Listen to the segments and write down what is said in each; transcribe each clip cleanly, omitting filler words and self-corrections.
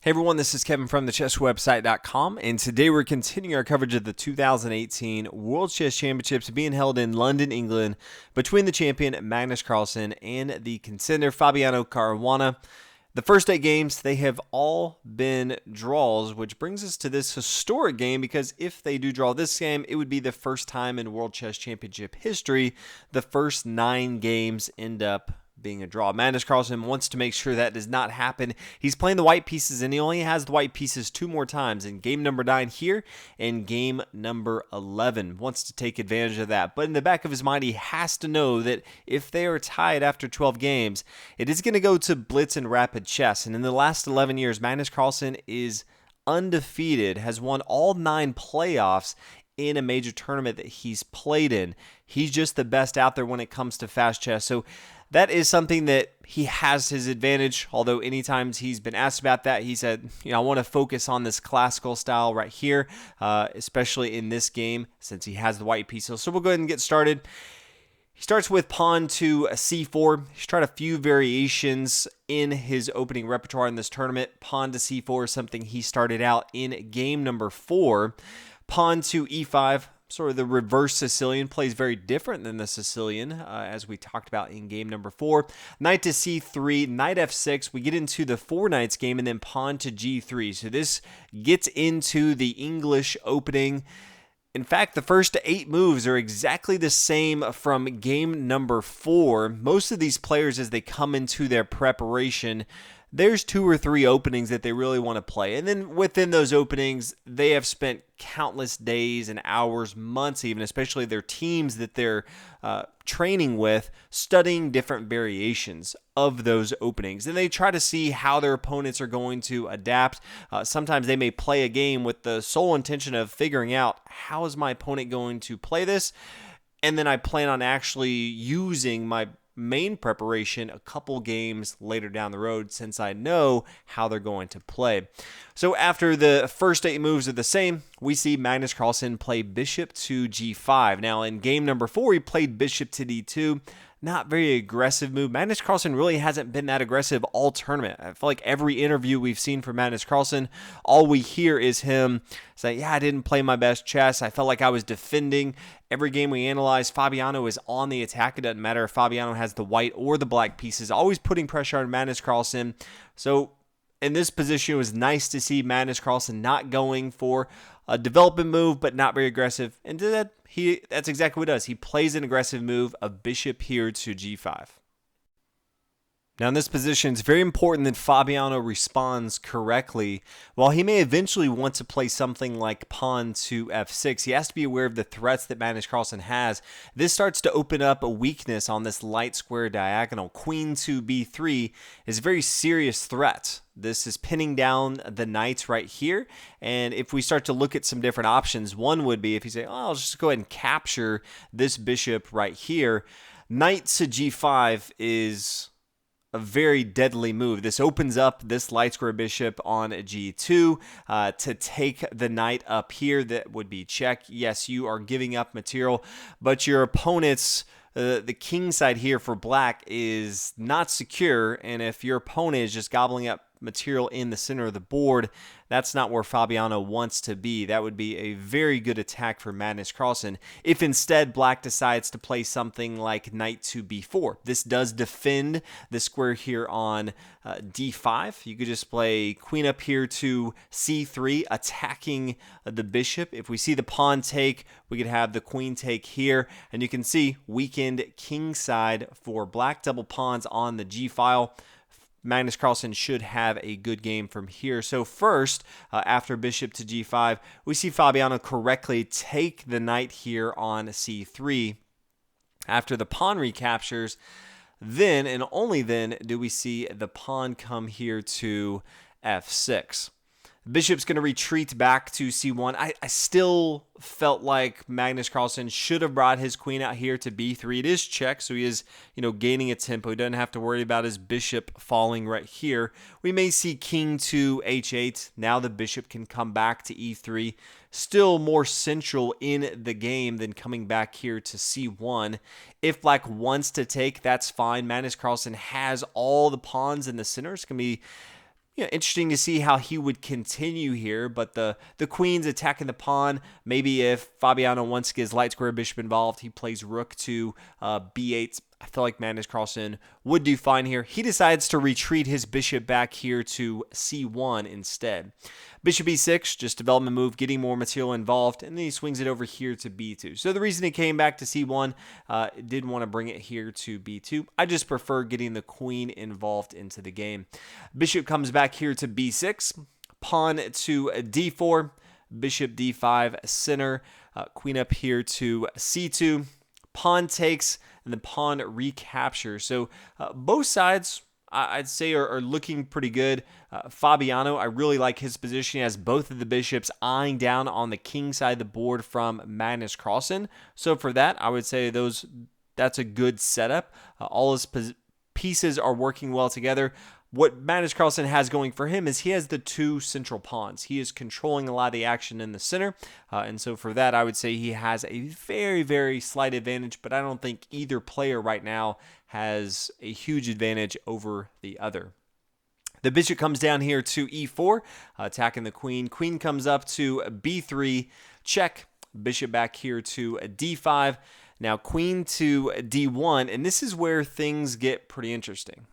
Hey everyone, this is Kevin from thechesswebsite.com, and today we're continuing our coverage of the 2018 World Chess Championships being held in London, England, between the champion Magnus Carlsen and the contender Fabiano Caruana. The first 8 games, they have all been draws, which brings us to this historic game because if they do draw this game, it would be the first time in World Chess Championship history the first 9 games end up being a draw. Magnus Carlsen wants to make sure that does not happen. He's playing the white pieces, and he only has the white pieces 2 more times in game number 9 here and game number 11. Wants to take advantage of that. But in the back of his mind, he has to know that if they are tied after 12 games, it is going to go to blitz and rapid chess. And in the last 11 years, Magnus Carlsen is undefeated, has won all 9 playoffs in a major tournament that he's played in. He's just the best out there when it comes to fast chess. So that is something that he has his advantage, although anytime he's been asked about that, he said, I want to focus on this classical style right here, especially in this game since he has the white pieces. So we'll go ahead and get started. He starts with pawn to c4. He's tried a few variations in his opening repertoire in this tournament. Pawn to c4 is something he started out in game number 4. Pawn to e5. Sort of the reverse Sicilian, plays very different than the Sicilian, as we talked about in game number 4. Knight to c3, knight f6. We get into the 4 knights game, and then pawn to g3. So this gets into the English opening. In fact, the first 8 moves are exactly the same from game number 4. Most of these players, as they come into their preparation, there's 2 or 3 openings that they really want to play. And then within those openings, they have spent countless days and hours, months even, especially their teams that they're training with, studying different variations of those openings. And they try to see how their opponents are going to adapt. Sometimes they may play a game with the sole intention of figuring out how is my opponent going to play this. And then I plan on actually using my main preparation a couple games later down the road since I know how they're going to play. So after the first 8 moves are the same, we see Magnus Carlsen play bishop to g5. Now in game number 4, he played bishop to d2. Not very aggressive move. Magnus Carlsen really hasn't been that aggressive all tournament. I feel like every interview we've seen from Magnus Carlsen, all we hear is him say, I didn't play my best chess. I felt like I was defending. Every game we analyze, Fabiano is on the attack. It doesn't matter if Fabiano has the white or the black pieces, always putting pressure on Magnus Carlsen. So in this position, it was nice to see Magnus Carlsen not going for a development move, but not very aggressive. And that's exactly what he does. He plays an aggressive move, a bishop here to g5. Now in this position, it's very important that Fabiano responds correctly. While he may eventually want to play something like pawn to f6, he has to be aware of the threats that Magnus Carlsen has. This starts to open up a weakness on this light square diagonal. Queen to b3 is a very serious threat. This is pinning down the knights right here. And if we start to look at some different options, one would be if you say, I'll just go ahead and capture this bishop right here. Knight to g5 is a very deadly move. This opens up this light square bishop on g2 to take the knight up here. That would be check. Yes, you are giving up material, but your opponent's the king side here for black is not secure, and if your opponent is just gobbling up material in the center of the board, that's not where Fabiano wants to be. That would be a very good attack for Magnus Carlsen. If instead black decides to play something like knight to b4, this does defend the square here on d5. You could just play queen up here to c3, attacking the bishop. If we see the pawn take, we could have the queen take here, and you can see weakened king side for black, double pawns on the g file. Magnus Carlsen should have a good game from here. So first, after bishop to g5, we see Fabiano correctly take the knight here on c3. After the pawn recaptures, then and only then do we see the pawn come here to f6. Bishop's going to retreat back to c1. I still felt like Magnus Carlsen should have brought his queen out here to b3. It is check, so he is, gaining a tempo. He doesn't have to worry about his bishop falling right here. We may see king to h8. Now the bishop can come back to e3. Still more central in the game than coming back here to c1. If black wants to take, that's fine. Magnus Carlsen has all the pawns in the center. It's going to be Interesting to see how he would continue here, but the queen's attacking the pawn. Maybe if Fabiano wants to get his light square bishop involved, he plays rook to b8. I feel like Magnus Carlsen would do fine here. He decides to retreat his bishop back here to c1 instead. Bishop e6, just development move, getting more material involved, and then he swings it over here to b2. So the reason he came back to c1, did want to bring it here to b2. I just prefer getting the queen involved into the game. Bishop comes back here to b6, pawn to d4, bishop d5 center, queen up here to c2, pawn takes, and the pawn recaptures. So both sides, I'd say, are looking pretty good. Fabiano, I really like his position. He has both of the bishops eyeing down on the king side of the board from Magnus Carlsen. So for that, I would say that's a good setup. All his pieces are working well together. What Magnus Carlsen has going for him is he has the two central pawns. He is controlling a lot of the action in the center. And so for that, I would say he has a very, very slight advantage, but I don't think either player right now has a huge advantage over the other. The bishop comes down here to e4, attacking the queen. Queen comes up to b3, check. Bishop back here to d5. Now queen to d1, and this is where things get pretty interesting.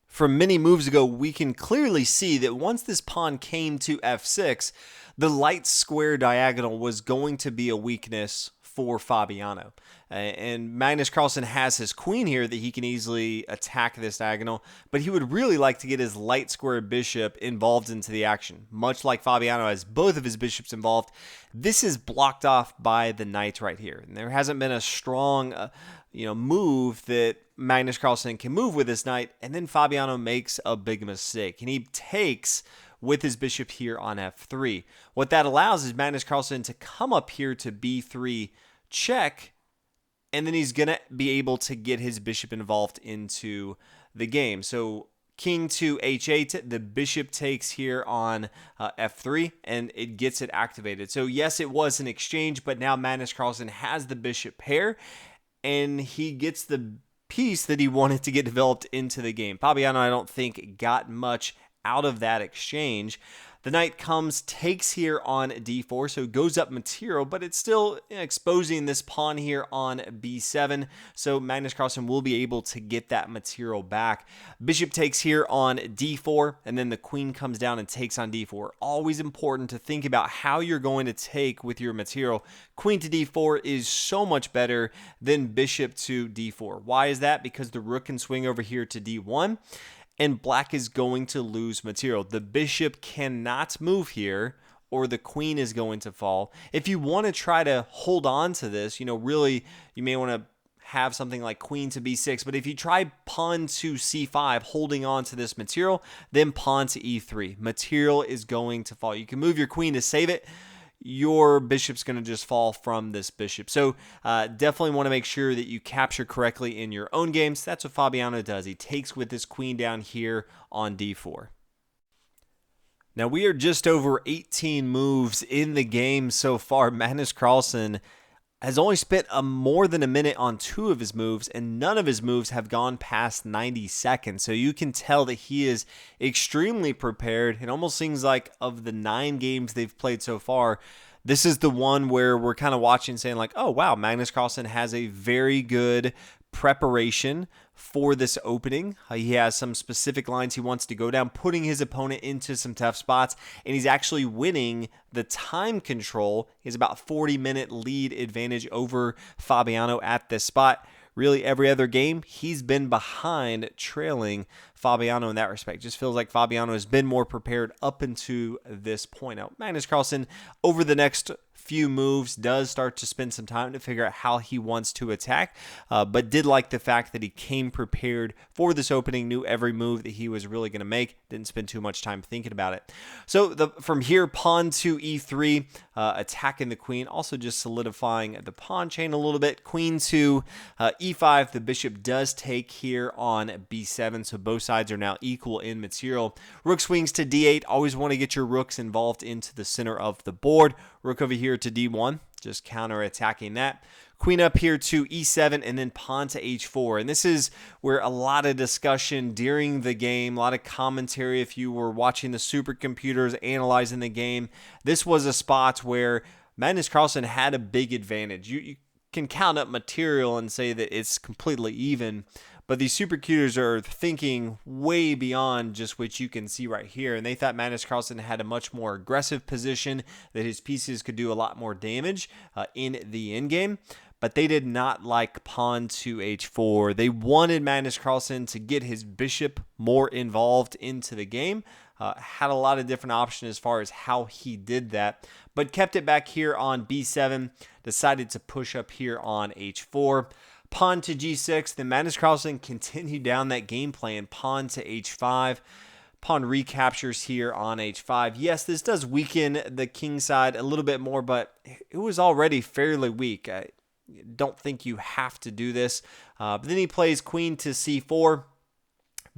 From many moves ago, we can clearly see that once this pawn came to f6, the light square diagonal was going to be a weakness for Fabiano. And Magnus Carlsen has his queen here that he can easily attack this diagonal, but he would really like to get his light square bishop involved into the action. Much like Fabiano has both of his bishops involved, this is blocked off by the knight right here. And there hasn't been a strong move that Magnus Carlsen can move with this knight, and then Fabiano makes a big mistake, and he takes with his bishop here on f3. What that allows is Magnus Carlsen to come up here to b3 check, and then he's going to be able to get his bishop involved into the game. So king to h8, the bishop takes here on f3, and it gets it activated. So yes, it was an exchange, but now Magnus Carlsen has the bishop pair, and he gets the piece that he wanted to get developed into the game. Fabiano, I don't think, got much out of that exchange. The knight comes, takes here on d4, so it goes up material, but it's still exposing this pawn here on b7, so Magnus Carlsen will be able to get that material back. Bishop takes here on d4, and then the queen comes down and takes on d4. Always important to think about how you're going to take with your material. Queen to d4 is so much better than bishop to d4. Why is that? Because the rook can swing over here to d1, and black is going to lose material. The bishop cannot move here, or the queen is going to fall. If you want to try to hold on to this, really, you may want to have something like queen to b6, but if you try pawn to c5, holding on to this material, then pawn to e3, material is going to fall. You can move your queen to save it. Your bishop's going to just fall from this bishop. So definitely want to make sure that you capture correctly in your own games. That's what Fabiano does. He takes with this queen down here on d4. Now we are just over 18 moves in the game so far. Magnus Carlsen has only spent more than a minute on 2 of his moves, and none of his moves have gone past 90 seconds. So you can tell that he is extremely prepared. It almost seems like of the 9 games they've played so far, this is the one where we're kind of watching saying like, oh wow, Magnus Carlsen has a very good preparation for this opening. He has some specific lines he wants to go down, putting his opponent into some tough spots, and he's actually winning the time control. He has about 40-minute lead advantage over Fabiano at this spot. Really, every other game, he's been behind, trailing Fabiano in that respect. Just feels like Fabiano has been more prepared up into this point. Now, Magnus Carlsen, over the next few moves, does start to spend some time to figure out how he wants to attack, but did like the fact that he came prepared for this opening, knew every move that he was really going to make, didn't spend too much time thinking about it. So from here, pawn to e3, attacking the queen, also just solidifying the pawn chain a little bit. Queen to e5, the bishop does take here on b7, so both sides are now equal in material. Rook swings to d8, always want to get your rooks involved into the center of the board. Rook over here to d1, just counter attacking that. Queen up here to e7, and then pawn to h4. And this is where a lot of discussion during the game, a lot of commentary if you were watching the supercomputers analyzing the game. This was a spot where Magnus Carlsen had a big advantage. You can count up material and say that it's completely even, but these supercomputers are thinking way beyond just what you can see right here, and they thought Magnus Carlsen had a much more aggressive position, that his pieces could do a lot more damage in the endgame. But they did not like pawn to h4. They wanted Magnus Carlsen to get his bishop more involved into the game. Had a lot of different options as far as how he did that, but kept it back here on b7, decided to push up here on h4. Pawn to g6, then Magnus Carlsen continued down that game plan, pawn to h5. Pawn recaptures here on h5. Yes, this does weaken the king side a little bit more, but it was already fairly weak. I don't think you have to do this. But then he plays queen to c4,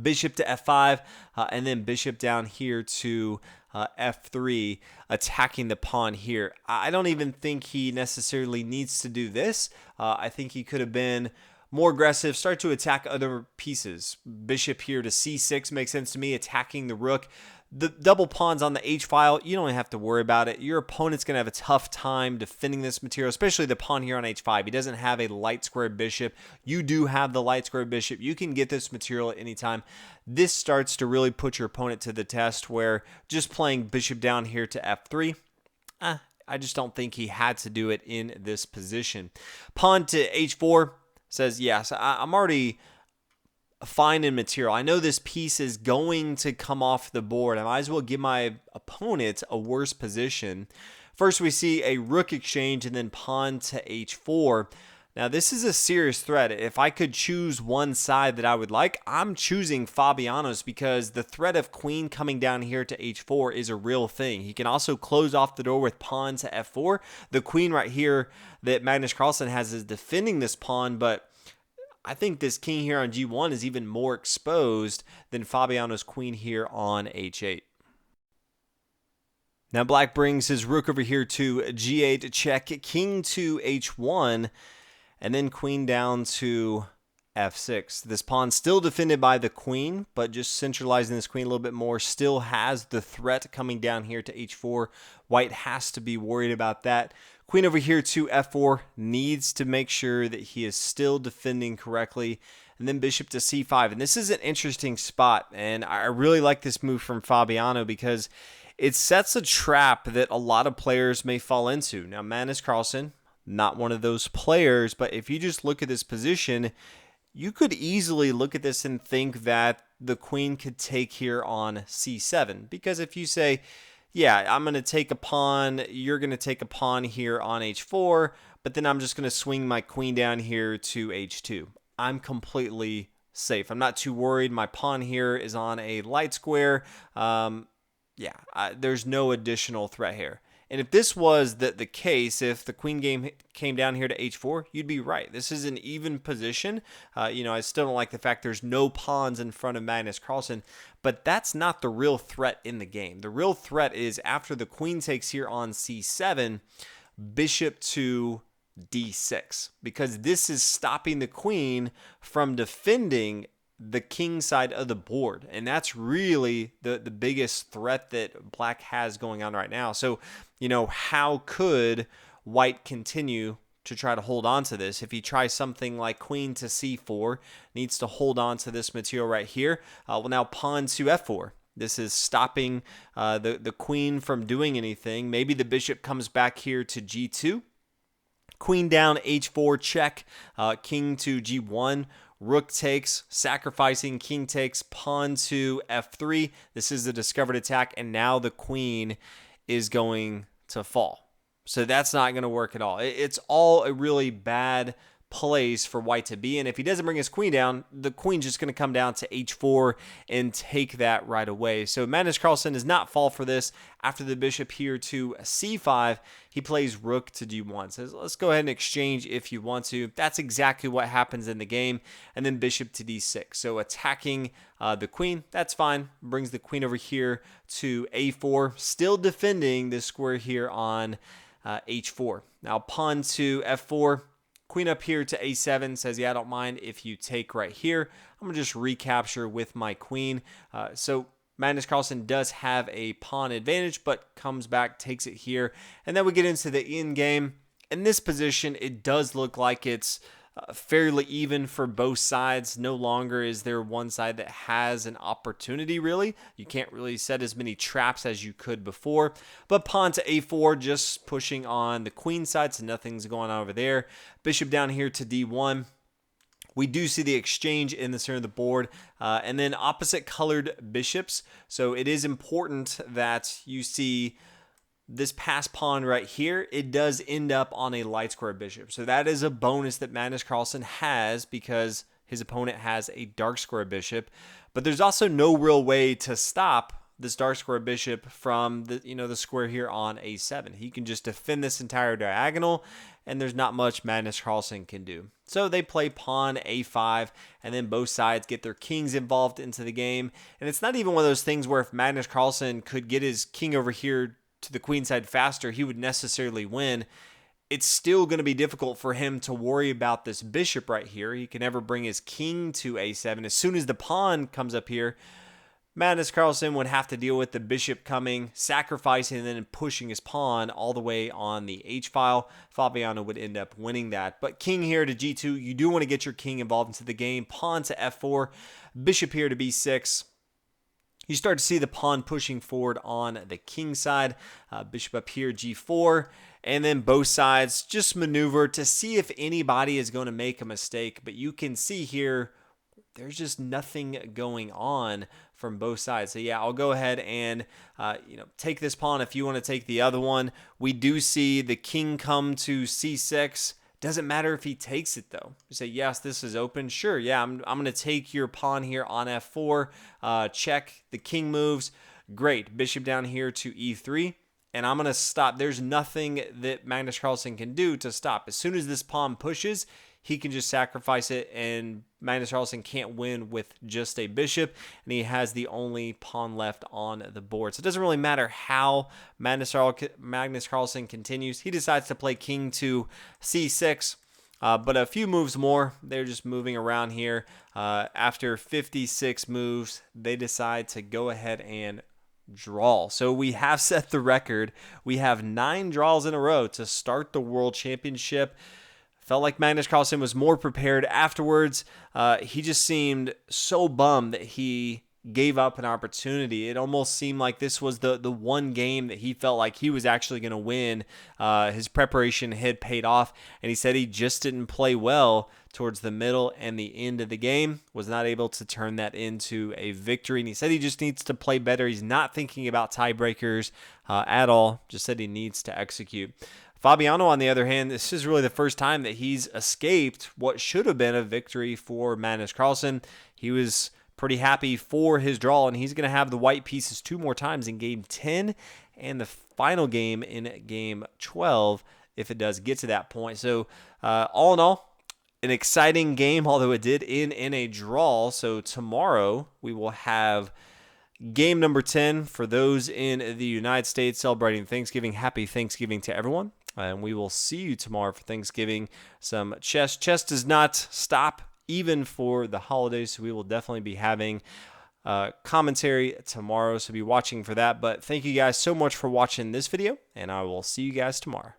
bishop to f5, and then bishop down here to f3, attacking the pawn here. I don't even think he necessarily needs to do this. I think he could have been more aggressive, start to attack other pieces. Bishop here to c6 makes sense to me, attacking the rook. The double pawns on the h-file, you don't have to worry about it. Your opponent's going to have a tough time defending this material, especially the pawn here on h5. He doesn't have a light square bishop. You do have the light square bishop. You can get this material at any time. This starts to really put your opponent to the test, where just playing bishop down here to f3, I just don't think he had to do it in this position. Pawn to h4 says, yes, I'm already fine in material. I know this piece is going to come off the board. I might as well give my opponent a worse position. First, we see a rook exchange and then pawn to h4. Now, this is a serious threat. If I could choose one side that I would like, I'm choosing Fabiano's, because the threat of queen coming down here to h4 is a real thing. He can also close off the door with pawn to f4. The queen right here that Magnus Carlsen has is defending this pawn, but I think this king here on g1 is even more exposed than Fabiano's queen here on h8. Now black brings his rook over here to g8, check, king to h1, and then queen down to f6. This pawn still defended by the queen, but just centralizing this queen a little bit more, still has the threat coming down here to h4. White has to be worried about that. Queen over here to f4, needs to make sure that he is still defending correctly. And then bishop to c5. And this is an interesting spot, and I really like this move from Fabiano, because it sets a trap that a lot of players may fall into. Now, Magnus Carlsen, not one of those players, but if you just look at this position, you could easily look at this and think that the queen could take here on c7. Because if you say, yeah, I'm going to take a pawn, you're going to take a pawn here on h4, but then I'm just going to swing my queen down here to h2. I'm completely safe. I'm not too worried. My pawn here is on a light square. There's no additional threat here. And if this was the case, if the queen game came down here to h4, you'd be right. This is an even position. I still don't like the fact there's no pawns in front of Magnus Carlsen, but that's not the real threat in the game. The real threat is after the queen takes here on c7, bishop to d6, because this is stopping the queen from defending the king side of the board, and that's really the biggest threat that black has going on right now. So, how could white continue to try to hold on to this? If he tries something like queen to c4, needs to hold on to this material right here. Now pawn to f4. This is stopping the queen from doing anything. Maybe the bishop comes back here to g2. Queen down, h4, check, king to g1. Rook takes, sacrificing, king takes, pawn to f3. This is the discovered attack, and now the queen is going to fall. So that's not going to work at all. It's all a really bad place for white to be in. If he doesn't bring his queen down, the queen's just going to come down to h4 and take that right away. So Magnus Carlsen does not fall for this. After the bishop here to c5, he plays rook to d1. Says, let's go ahead and exchange if you want to. That's exactly what happens in the game. And then bishop to d6. So attacking the queen, that's fine. Brings the queen over here to a4. Still defending this square here on h4. Now pawn to f4. Queen up here to a7 says, yeah, I don't mind if you take right here. I'm going to just recapture with my queen. So Magnus Carlsen does have a pawn advantage, but comes back, takes it here. And then we get into the end game. In this position, it does look like it's fairly even for both sides. No longer is there one side that has an opportunity, really. You can't really set as many traps as you could before. But pawn to a4, just pushing on the queen side, so nothing's going on over there. Bishop down here to d1. We do see the exchange in the center of the board, and then opposite colored bishops. So it is important that you see this pass pawn right here. It does end up on a light square bishop. So that is a bonus that Magnus Carlsen has because his opponent has a dark square bishop. But there's also no real way to stop this dark square bishop from the square here on a7. He can just defend this entire diagonal, and there's not much Magnus Carlsen can do. So they play pawn a5, and then both sides get their kings involved into the game. And it's not even one of those things where if Magnus Carlsen could get his king over here to the queen side faster, he would necessarily win. It's still going to be difficult for him to worry about this bishop right here. He can never bring his king to a7. As soon as the pawn comes up here, Magnus Carlsen would have to deal with the bishop coming, sacrificing, and then pushing his pawn all the way on the h-file. Fabiano would end up winning that. But king here to g2, you do want to get your king involved into the game. Pawn to f4, bishop here to b6. You start to see the pawn pushing forward on the king side. Bishop up here, g4. And then both sides just maneuver to see if anybody is going to make a mistake. But you can see here, there's just nothing going on from both sides. So yeah, I'll go ahead and take this pawn if you want to take the other one. We do see the king come to c6. Doesn't matter if he takes it though. You say, yes, this is open. Sure, yeah, I'm going to take your pawn here on f4. Check. The king moves. Great. Bishop down here to e3. And I'm going to stop. There's nothing that Magnus Carlsen can do to stop. As soon as this pawn pushes, he can just sacrifice it, and Magnus Carlsen can't win with just a bishop, and he has the only pawn left on the board. So it doesn't really matter how Magnus Carlsen continues. He decides to play king to c6, but a few moves more. They're just moving around here. After 56 moves, they decide to go ahead and draw. So we have set the record. We have 9 draws in a row to start the World Championship. Felt like Magnus Carlsen was more prepared afterwards. He just seemed so bummed that he gave up an opportunity. It almost seemed like this was the one game that he felt like he was actually going to win. His preparation had paid off, and he said he just didn't play well towards the middle and the end of the game, was not able to turn that into a victory. And he said he just needs to play better. He's not thinking about tiebreakers at all, just said he needs to execute. Fabiano, on the other hand, this is really the first time that he's escaped what should have been a victory for Magnus Carlsen. He was pretty happy for his draw, and he's going to have the white pieces 2 more times in game 10 and the final game in game 12 if it does get to that point. So all in all, an exciting game, although it did end in a draw. So tomorrow we will have game number 10 for those in the United States celebrating Thanksgiving. Happy Thanksgiving to everyone. And we will see you tomorrow for Thanksgiving. Some chess. Chess does not stop even for the holidays, so we will definitely be having commentary tomorrow, so be watching for that. But thank you guys so much for watching this video, and I will see you guys tomorrow.